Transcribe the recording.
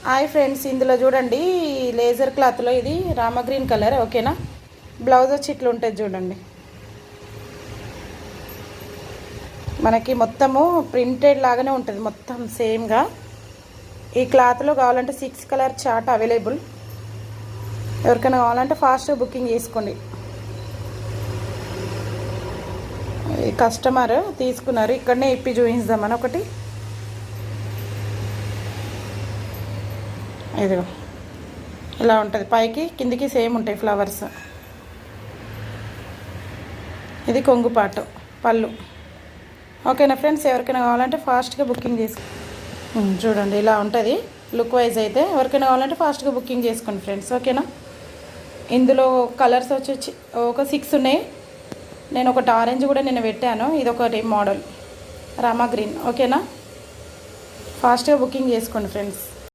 Hi friends, ఇందులో చూడండి laser క్లాత్లో ఇది రామ గ్రీన్ కలర్. ఓకేనా, బ్లౌజ్ వచ్చి ఇట్లా ఉంటుంది చూడండి. మనకి మొత్తము ప్రింటెడ్ లాగానే ఉంటుంది, మొత్తం సేమ్గా. ఈ క్లాత్లో కావాలంటే 6 కలర్ చార్ట్ అవైలబుల్. ఎవరికైనా కావాలంటే ఫాస్ట్గా బుకింగ్ చేసుకోండి. కస్టమర్ తీసుకున్నారు, ఇక్కడనే ఇప్పి చూపిస్తామని ఒకటి. ఇదిగో ఇలా ఉంటుంది, పైకి కిందికి సేమ్ ఉంటాయి ఫ్లవర్స్. ఇది కొంగుపాటు పళ్ళు. ఓకేనా ఫ్రెండ్స్, ఎవరికైనా కావాలంటే ఫాస్ట్గా బుకింగ్ చేసుకో. చూడండి ఇలా ఉంటుంది లుక్ వైజ్. అయితే ఎవరికైనా కావాలంటే ఫాస్ట్గా బుకింగ్ చేసుకోండి ఫ్రెండ్స్. ఓకేనా, ఇందులో కలర్స్ వచ్చి ఒక 6 ఉన్నాయి. నేను ఒకటి ఆరెంజ్ కూడా నేను పెట్టాను. ఇది ఒకటి మోడల్ రామా గ్రీన్. ఓకేనా, ఫాస్ట్గా బుకింగ్ చేసుకోండి ఫ్రెండ్స్.